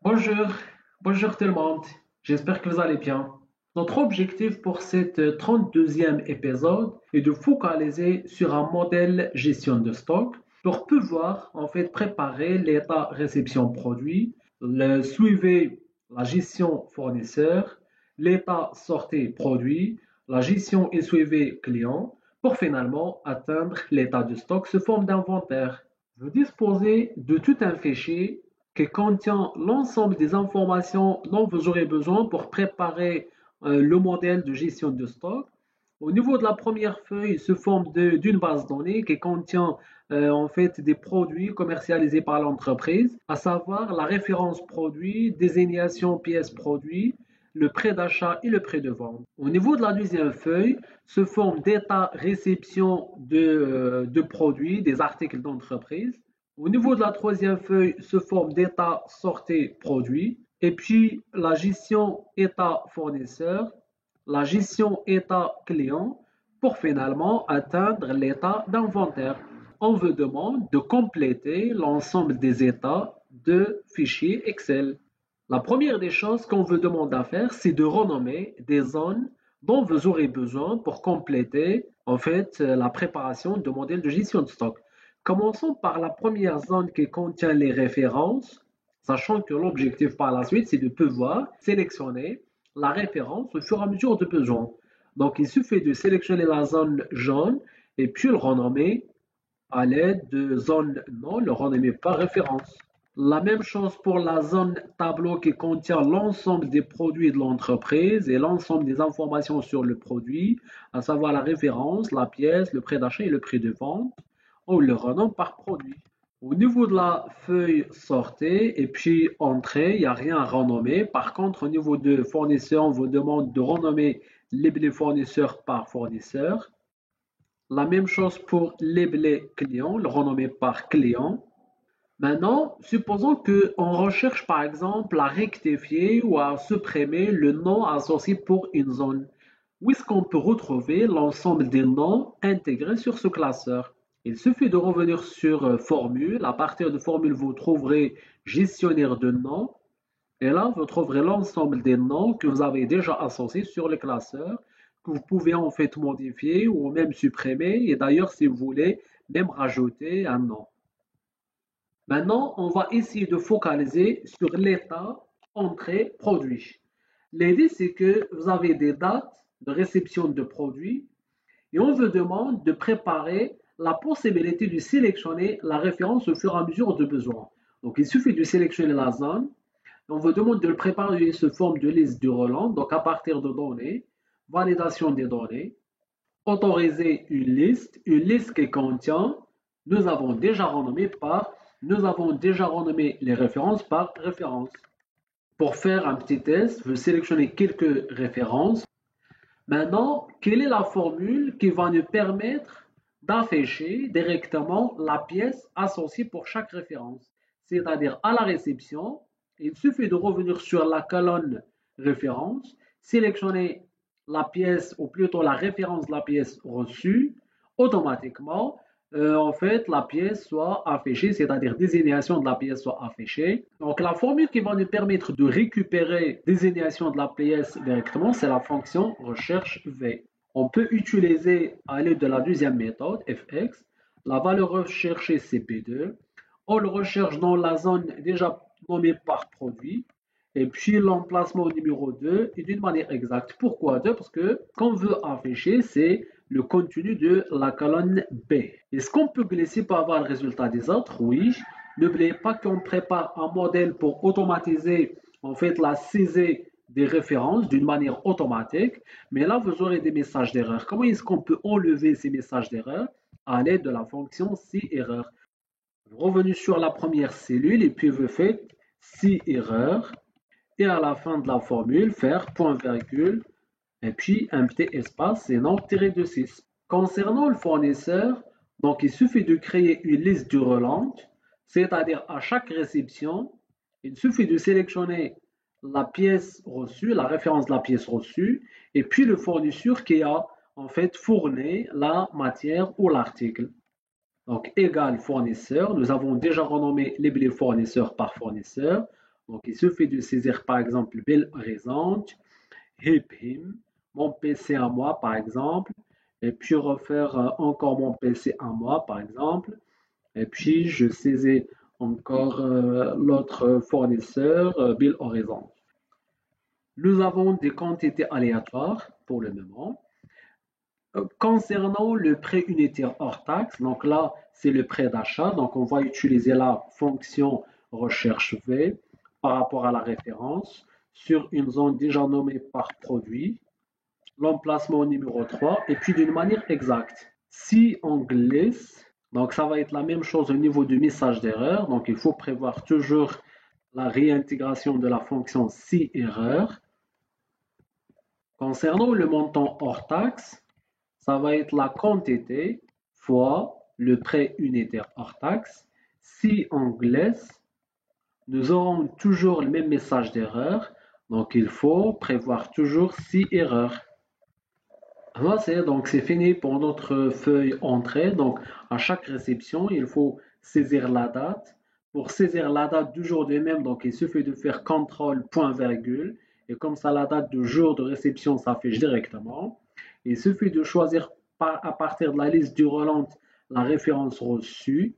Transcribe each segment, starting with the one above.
Bonjour, bonjour tout le monde, j'espère que vous allez bien. Notre objectif pour cette 32e épisode est de focaliser sur un modèle gestion de stock pour pouvoir préparer l'état réception produit, le suivi, la gestion fournisseur, l'état sortie produit, la gestion et suivi client pour finalement atteindre l'état de stock sous forme d'inventaire. Vous disposez de tout un fichier qui contient l'ensemble des informations dont vous aurez besoin pour préparer le modèle de gestion de stock. Au niveau de la première feuille, il se forme d'une base de données qui contient des produits commercialisés par l'entreprise, à savoir la référence produit, désignation pièce produit, le prix d'achat et le prix de vente. Au niveau de la deuxième feuille, se forme d'état réception de produits, des articles d'entreprise. Au niveau de la troisième feuille, se forme d'état sortie produit. Et puis la gestion état fournisseur, la gestion état client pour finalement atteindre l'état d'inventaire. On vous demande de compléter l'ensemble des états de fichiers Excel. La première des choses qu'on vous demande à faire, c'est de renommer des zones dont vous aurez besoin pour compléter la préparation de modèles de gestion de stock. Commençons par la première zone qui contient les références, sachant que l'objectif par la suite, c'est de pouvoir sélectionner la référence au fur et à mesure de besoin. Donc, il suffit de sélectionner la zone jaune et puis le renommer à l'aide de zone non, le renommer par référence. La même chose pour la zone tableau qui contient l'ensemble des produits de l'entreprise et l'ensemble des informations sur le produit, à savoir la référence, la pièce, le prix d'achat et le prix de vente. On le renomme par produit. Au niveau de la feuille sortée et puis entrée, il n'y a rien à renommer. Par contre, au niveau de fournisseur, on vous demande de renommer les fournisseurs par fournisseur. La même chose pour les clients, le renommer par client. Maintenant, supposons qu'on recherche par exemple à rectifier ou à supprimer le nom associé pour une zone. Où est-ce qu'on peut retrouver l'ensemble des noms intégrés sur ce classeur? Il suffit de revenir sur Formule. À partir de Formule, vous trouverez Gestionnaire de noms. Et là, vous trouverez l'ensemble des noms que vous avez déjà associés sur le classeur, que vous pouvez modifier ou même supprimer. Et d'ailleurs, si vous voulez, même rajouter un nom. Maintenant, on va essayer de focaliser sur l'état entrée-produit. L'idée, c'est que vous avez des dates de réception de produits et on vous demande de préparer la possibilité de sélectionner la référence au fur et à mesure de besoin. Donc, il suffit de sélectionner la zone. On vous demande de le préparer sous forme de liste de relance. Donc, à partir de données, validation des données, autoriser une liste qui contient, nous avons déjà renommé les références par référence. Pour faire un petit test, vous sélectionnez quelques références. Maintenant, quelle est la formule qui va nous permettre d'afficher directement la pièce associée pour chaque référence? C'est-à-dire à la réception, il suffit de revenir sur la colonne référence, sélectionner la pièce ou plutôt la référence de la pièce reçue, automatiquement, la pièce soit affichée, c'est-à-dire désignation de la pièce soit affichée. Donc, la formule qui va nous permettre de récupérer désignation de la pièce directement, c'est la fonction recherche V. On peut utiliser à l'aide de la deuxième méthode, fx, la valeur recherchée CP2. On le recherche dans la zone déjà nommée par produit. Et puis l'emplacement numéro 2 est d'une manière exacte. Pourquoi 2? Parce que ce qu'on veut afficher, c'est le contenu de la colonne B. Est-ce qu'on peut glisser pour avoir le résultat des autres? Oui. N'oubliez pas qu'on prépare un modèle pour automatiser la saisie des références d'une manière automatique. Mais là, vous aurez des messages d'erreur. Comment est-ce qu'on peut enlever ces messages d'erreur? À l'aide de la fonction si erreur. Revenez sur la première cellule et puis vous faites si erreur et à la fin de la formule, faire point virgule et puis un petit espace et non tiré de 6. Concernant le fournisseur, donc il suffit de créer une liste de relente, c'est-à-dire à chaque réception, il suffit de sélectionner la pièce reçue, la référence de la pièce reçue, et puis le fournisseur qui a fourni la matière ou l'article. Donc égal fournisseur, nous avons déjà renommé les fournisseurs par fournisseur. Donc, il suffit de saisir par exemple Bill Horizont, Hip Him, mon PC à moi par exemple, et puis refaire encore mon PC à moi par exemple, et puis je saisis encore l'autre fournisseur, Bill Horizon. Nous avons des quantités aléatoires pour le moment. Concernant le prêt unitaire hors taxe, donc là, c'est le prêt d'achat. Donc, on va utiliser la fonction recherche V par rapport à la référence sur une zone déjà nommée par produit, l'emplacement numéro 3, et puis d'une manière exacte. Si on glisse, donc ça va être la même chose au niveau du message d'erreur. Donc, il faut prévoir toujours la réintégration de la fonction si erreur. Concernant le montant hors taxe, ça va être la quantité fois le prêt unitaire hors taxe. Si on glisse, nous aurons toujours le même message d'erreur. Donc, il faut prévoir toujours si erreur. Voilà, donc c'est fini pour notre feuille entrée. Donc, à chaque réception, il faut saisir la date. Pour saisir la date du jour de même, donc il suffit de faire CTRL point virgule. Et comme ça, la date du jour de réception s'affiche directement. Il suffit de choisir à partir de la liste du Roland la référence reçue.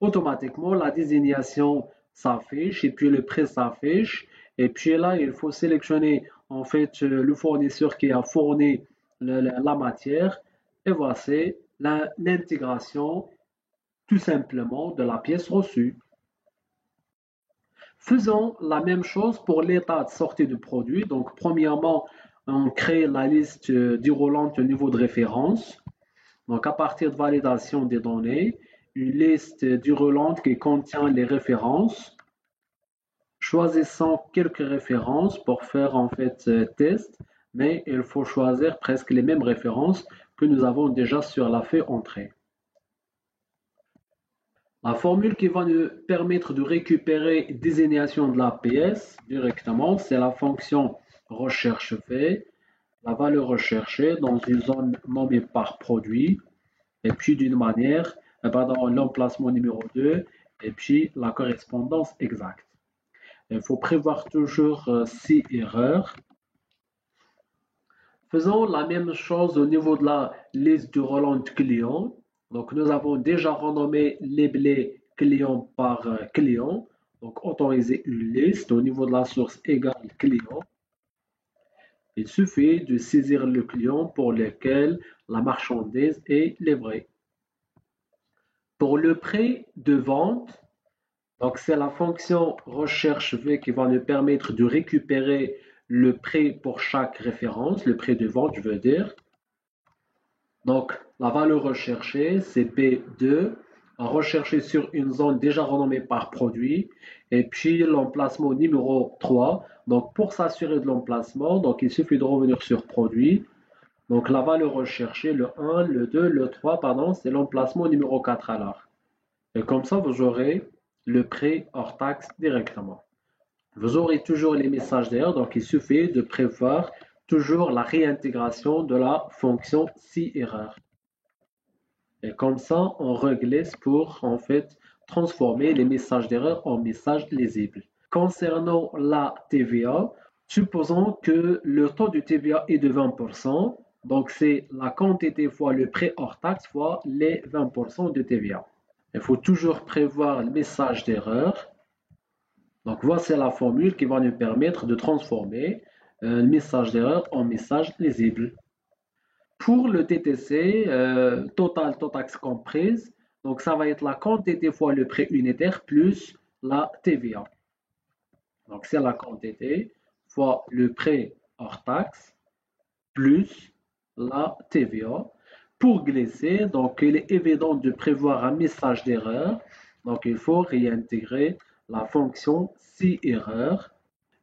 Automatiquement, la désignation s'affiche et puis le prix s'affiche. Et puis là, il faut sélectionner en fait le fournisseur qui a fourni la matière. Et voici l'intégration tout simplement de la pièce reçue. Faisons la même chose pour l'état de sortie du produit. Donc, premièrement, on crée la liste déroulante au niveau de référence. Donc, à partir de validation des données, une liste déroulante qui contient les références. Choisissons quelques références pour faire en fait test, mais il faut choisir presque les mêmes références que nous avons déjà sur la feuille entrée. La formule qui va nous permettre de récupérer désignation de la pièce directement, c'est la fonction recherche V, la valeur recherchée dans une zone nommée par produit, et puis d'une manière, pardon, l'emplacement numéro 2, et puis la correspondance exacte. Il faut prévoir toujours 6 erreurs. Faisons la même chose au niveau de la liste du Roland client. Donc, nous avons déjà renommé les blés client par client. Donc, autoriser une liste au niveau de la source égale client. Il suffit de saisir le client pour lequel la marchandise est livrée. Pour le prix de vente, donc c'est la fonction recherche V qui va nous permettre de récupérer le prix pour chaque référence, le prix de vente, je veux dire. Donc, la valeur recherchée, c'est B2, à rechercher sur une zone déjà renommée par produit. Et puis, l'emplacement numéro 3. Donc, pour s'assurer de l'emplacement, donc il suffit de revenir sur produit. Donc, la valeur recherchée, le 1, le 2, le 3, pardon, c'est l'emplacement numéro 4 alors. Et comme ça, vous aurez le prix hors taxe directement. Vous aurez toujours les messages d'erreur, donc il suffit de prévoir toujours la réintégration de la fonction si erreur. Et comme ça, on reglisse pour en fait transformer les messages d'erreur en messages lisibles. Concernant la TVA, supposons que le taux de TVA est de 20%, donc c'est la quantité fois le prix hors taxe fois les 20% de TVA. Il faut toujours prévoir le message d'erreur. Donc voici la formule qui va nous permettre de transformer le message d'erreur en message lisible. Pour le TTC, total taxe comprise, donc ça va être la quantité fois le prix unitaire plus la TVA. Donc c'est la quantité fois le prix hors taxe plus la TVA. Pour glisser, donc il est évident de prévoir un message d'erreur. Donc il faut réintégrer la fonction si erreur.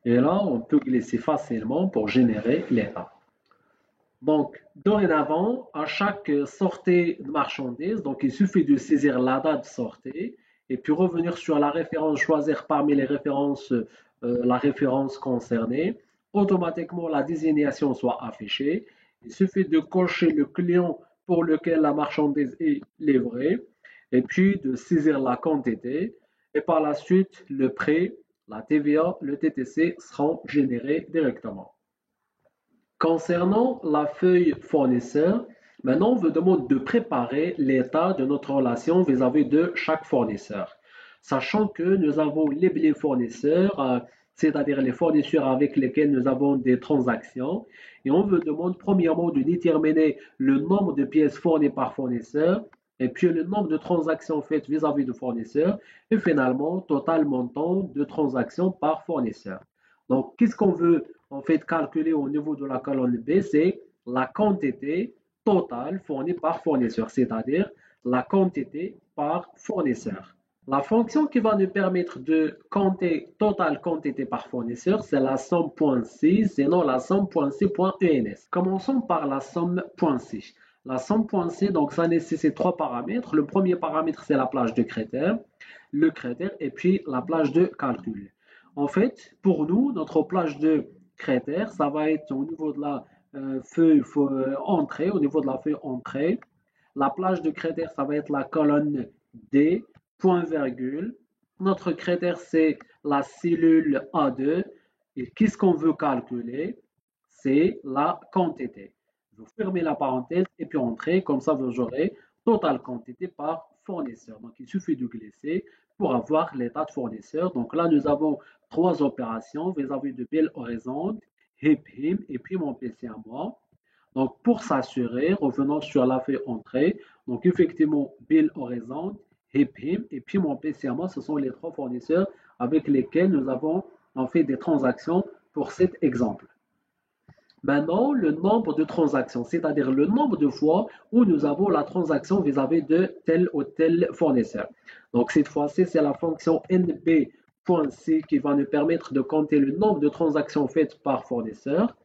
Et là, on peut glisser facilement pour générer l'état. Donc, dorénavant, à chaque sortie de marchandise, donc il suffit de saisir la date de sortie et puis revenir sur la référence, choisir parmi les références la référence concernée. Automatiquement, la désignation soit affichée. Il suffit de cocher le client pour lequel la marchandise est livrée et puis de saisir la quantité et par la suite le prix la TVA, le TTC seront générés directement. Concernant la feuille fournisseur, maintenant on vous demande de préparer l'état de notre relation vis-à-vis de chaque fournisseur. Sachant que nous avons les fournisseurs, c'est-à-dire les fournisseurs avec lesquels nous avons des transactions, et on vous demande premièrement de déterminer le nombre de pièces fournies par fournisseur, et puis le nombre de transactions faites vis-à-vis de fournisseurs, et finalement, total montant de transactions par fournisseur. Donc, qu'est-ce qu'on veut en fait calculer au niveau de la colonne B? C'est la quantité totale fournie par fournisseur, c'est-à-dire la quantité par fournisseur. La fonction qui va nous permettre de compter totale quantité par fournisseur, c'est la somme.c, sinon la somme.c.ens. Commençons par la somme.c. La somme.c, donc ça nécessite trois paramètres. Le premier paramètre, c'est la plage de critères, le critère et puis la plage de calcul. En fait, pour nous, notre plage de critères, ça va être au niveau de la feuille entrée, au niveau de la feuille entrée. La plage de critères, ça va être la colonne D, point virgule. Notre critère, c'est la cellule A2. Et qu'est-ce qu'on veut calculer? C'est la quantité. Vous fermez la parenthèse et puis entrez, comme ça vous aurez totale quantité par fournisseur. Donc il suffit de glisser pour avoir l'état de fournisseur. Donc là, nous avons trois opérations vis-à-vis de Bill Horizon, HIP, et puis mon PC à moi. Donc pour s'assurer, revenons sur la feuille entrée. Donc effectivement, Bill Horizon, HIP, et puis mon PC à moi, ce sont les trois fournisseurs avec lesquels nous avons en fait des transactions pour cet exemple. Maintenant, le nombre de transactions, c'est-à-dire le nombre de fois où nous avons la transaction vis-à-vis de tel ou tel fournisseur. Donc cette fois-ci, c'est la fonction nb.c qui va nous permettre de compter le nombre de transactions faites par fournisseur.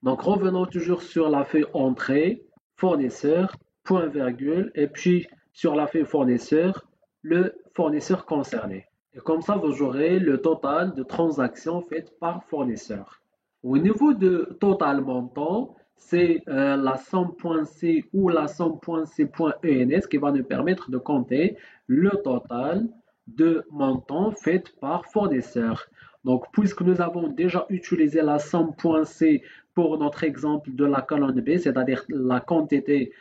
Donc revenons toujours sur la feuille entrée, fournisseur, point virgule, et puis sur la feuille fournisseur, le fournisseur concerné. Et comme ça, vous aurez le total de transactions faites par fournisseur. Au niveau de total montant, c'est la somme.c ou la somme.c.ens qui va nous permettre de compter le total de montants faits par fournisseur. Donc, puisque nous avons déjà utilisé la somme.c pour notre exemple de la colonne B, c'est-à-dire la quantité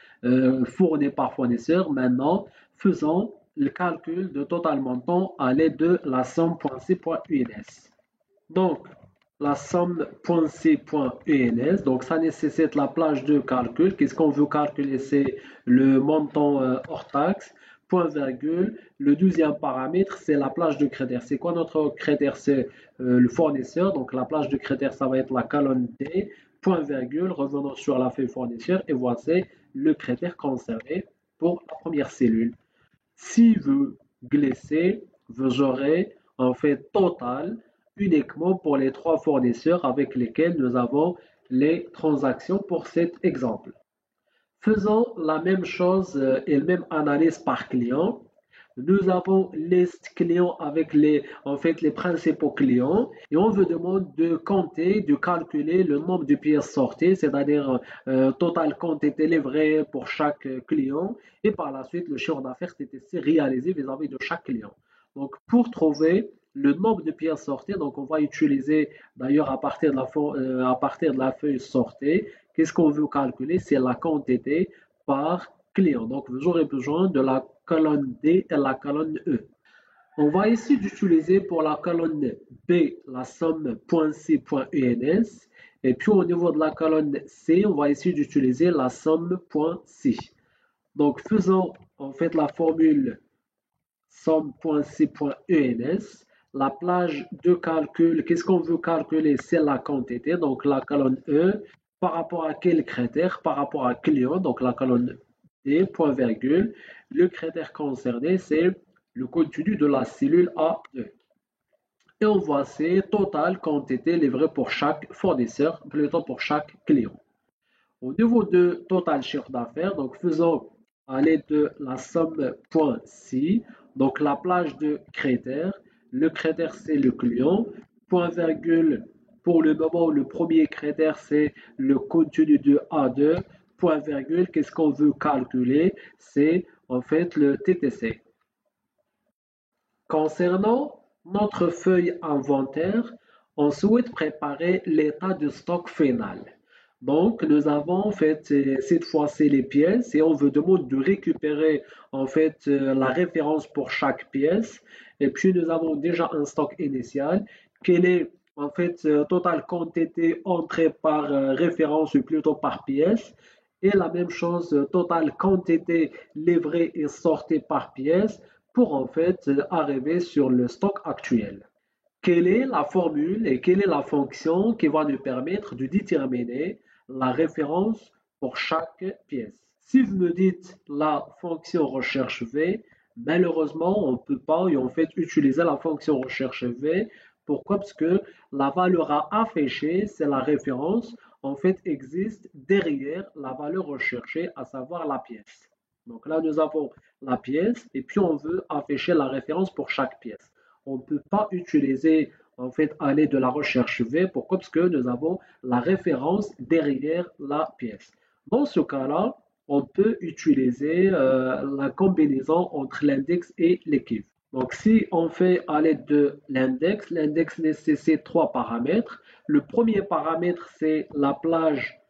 fournie par fournisseur, maintenant, faisons le calcul de total montant à l'aide de la somme.c.ens. Donc, la somme.c.ens, donc ça nécessite la plage de calcul. Qu'est-ce qu'on veut calculer? C'est le montant hors taxe, point virgule. Le deuxième paramètre, c'est la plage de critères. C'est quoi notre critère? C'est le fournisseur. Donc la plage de critères, ça va être la colonne D, point virgule. Revenons sur la feuille fournisseur et voici le critère concerné pour la première cellule. Si vous glissez, vous aurez en fait total uniquement pour les trois fournisseurs avec lesquels nous avons les transactions pour cet exemple. Faisons la même chose et la même analyse par client. Nous avons liste client avec les principaux clients et on vous demande de compter, de calculer le nombre de pièces sorties, c'est-à-dire total quantité livrée pour chaque client et par la suite le chiffre d'affaires TTC réalisé vis-à-vis de chaque client. Donc pour trouver le nombre de pièces sorties, donc on va utiliser d'ailleurs à partir de la feuille sortie, qu'est-ce qu'on veut calculer? C'est la quantité par client. Donc vous aurez besoin de la colonne D et la colonne E. On va ici d'utiliser pour la colonne B la somme.c.ens et puis au niveau de la colonne C, on va ici d'utiliser la somme.c. Donc faisons en fait la formule somme.c.ens. La plage de calcul, qu'est-ce qu'on veut calculer? C'est la quantité, donc la colonne E. Par rapport à quel critère? Par rapport à client, donc la colonne D, point virgule. Le critère concerné, c'est le contenu de la cellule A2. Et on voit c'est total quantité livrée pour chaque fournisseur, plutôt pour chaque client. Au niveau de total chiffre d'affaires, donc faisons à l'aide de la somme.c, donc la plage de critères. Le critère, c'est le client. Point virgule, pour le moment, le premier critère, c'est le contenu de A2. Point virgule, qu'est-ce qu'on veut calculer? C'est en fait le TTC. Concernant notre feuille inventaire, on souhaite préparer l'état de stock final. Donc, nous avons fait cette fois-ci les pièces et on vous demande de récupérer en fait la référence pour chaque pièce. Et puis, nous avons déjà un stock initial. Quelle est en fait totale quantité entrée par référence ou plutôt par pièce? Et la même chose, totale quantité livrée et sortie par pièce pour en fait arriver sur le stock actuel. Quelle est la formule et quelle est la fonction qui va nous permettre de déterminer la référence pour chaque pièce? Si vous me dites la fonction recherche V, malheureusement, on ne peut pas en fait utiliser la fonction recherche V. Pourquoi? Parce que la valeur à afficher, c'est la référence, en fait, existe derrière la valeur recherchée, à savoir la pièce. Donc là, nous avons la pièce et puis on veut afficher la référence pour chaque pièce. On ne peut pas utiliser en fait aller de la recherche V. Pourquoi? Parce que nous avons la référence derrière la pièce. Dans ce cas-là, on peut utiliser la combinaison entre l'index et l'équive. Donc, si on fait à l'aide de l'index nécessite trois paramètres. Le premier paramètre, c'est la plage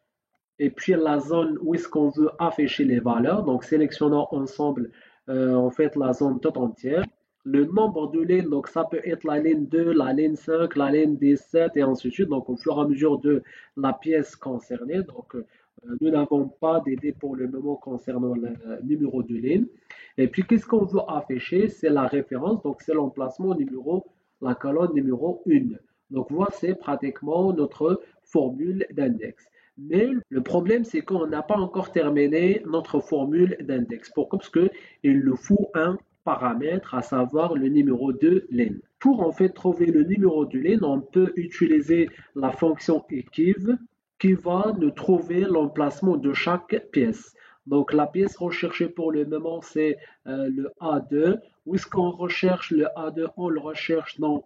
et puis la zone où est-ce qu'on veut afficher les valeurs. Donc, sélectionnons ensemble en fait la zone toute entière. Le nombre de lignes, donc ça peut être la ligne 2, la ligne 5, la ligne 17 et ainsi de suite. Donc, au fur et à mesure de la pièce concernée. Donc, nous n'avons pas d'idée pour le moment concernant le numéro de ligne. Et puis, qu'est-ce qu'on veut afficher? C'est la référence. Donc, c'est l'emplacement numéro, la colonne numéro 1. Donc, voici pratiquement notre formule d'index. Mais le problème, c'est qu'on n'a pas encore terminé notre formule d'index. Pourquoi? Parce qu'il nous faut un paramètre, à savoir le numéro de ligne. Pour en fait trouver le numéro de ligne, on peut utiliser la fonction equiv qui va nous trouver l'emplacement de chaque pièce. Donc la pièce recherchée pour le moment, c'est le A2. Où est-ce qu'on recherche le A2? On le recherche dans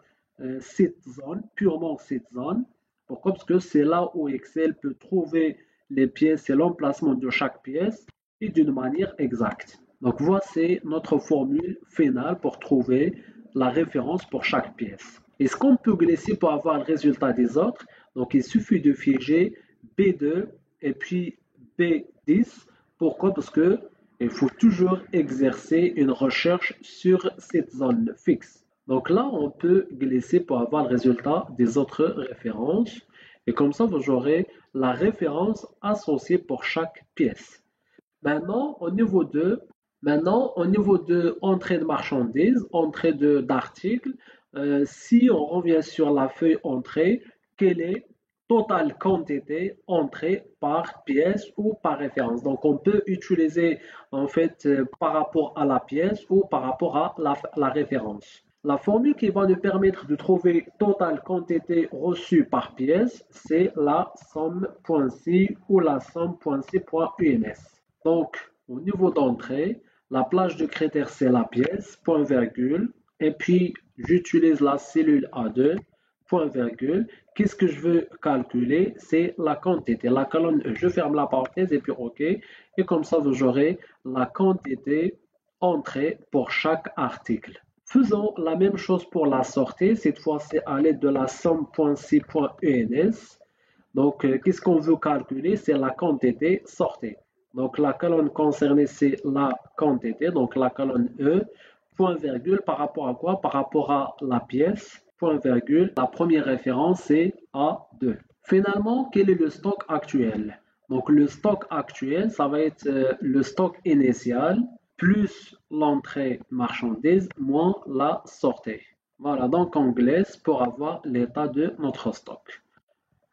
cette zone, purement cette zone. Pourquoi? Parce que c'est là où Excel peut trouver les pièces et l'emplacement de chaque pièce et d'une manière exacte. Donc voici notre formule finale pour trouver la référence pour chaque pièce. Et ce qu'on peut glisser pour avoir le résultat des autres, donc il suffit de figer B2 et puis B10. Pourquoi? Parce que il faut toujours exercer une recherche sur cette zone fixe. Donc là, on peut glisser pour avoir le résultat des autres références. Et comme ça, vous aurez la référence associée pour chaque pièce. Maintenant, au niveau de entrée de marchandises, entrée d'articles, si on revient sur la feuille entrée, quelle est totale quantité entrée par pièce ou par référence. Donc, on peut utiliser en fait par rapport à la pièce ou par rapport à la référence. La formule qui va nous permettre de trouver totale quantité reçue par pièce, c'est la somme.ci ou la somme.ci.uns. Donc, au niveau d'entrée, la plage de critères, c'est la pièce, point virgule, et puis j'utilise la cellule A2, point virgule. Qu'est-ce que je veux calculer? C'est la quantité. La colonne E, je ferme la parenthèse et puis OK. Et comme ça, vous aurez la quantité entrée pour chaque article. Faisons la même chose pour la sortie. Cette fois, c'est à l'aide de la somme.ci.uns. Donc, qu'est-ce qu'on veut calculer? C'est la quantité sortie. Donc, la colonne concernée, c'est la quantité. Donc, la colonne E, point virgule, par rapport à quoi? Par rapport à la pièce, point virgule. La première référence, c'est A2. Finalement, quel est le stock actuel? Donc, le stock actuel, ça va être le stock initial plus l'entrée marchandise moins la sortie. Voilà, donc on glisse pour avoir l'état de notre stock.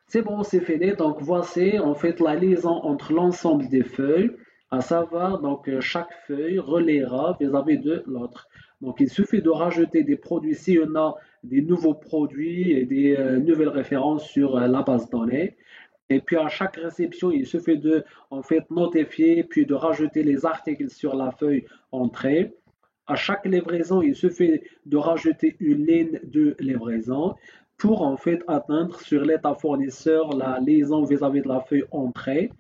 C'est bon, c'est fini. Donc voici en fait la liaison entre l'ensemble des feuilles, à savoir donc chaque feuille reliera vis-à-vis de l'autre. Donc il suffit de rajouter des produits si on a des nouveaux produits et des nouvelles références sur la base de données. Et puis à chaque réception, il suffit de en fait notifier puis de rajouter les articles sur la feuille entrée. À chaque livraison, il suffit de rajouter une ligne de livraison pour en fait atteindre sur l'état fournisseur la liaison vis-à-vis de la feuille entrée,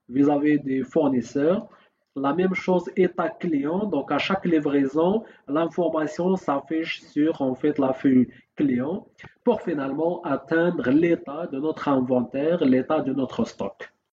vis-à-vis des fournisseurs. La même chose état client, donc à chaque livraison, l'information s'affiche sur en fait la feuille client pour finalement atteindre l'état de notre inventaire, l'état de notre stock.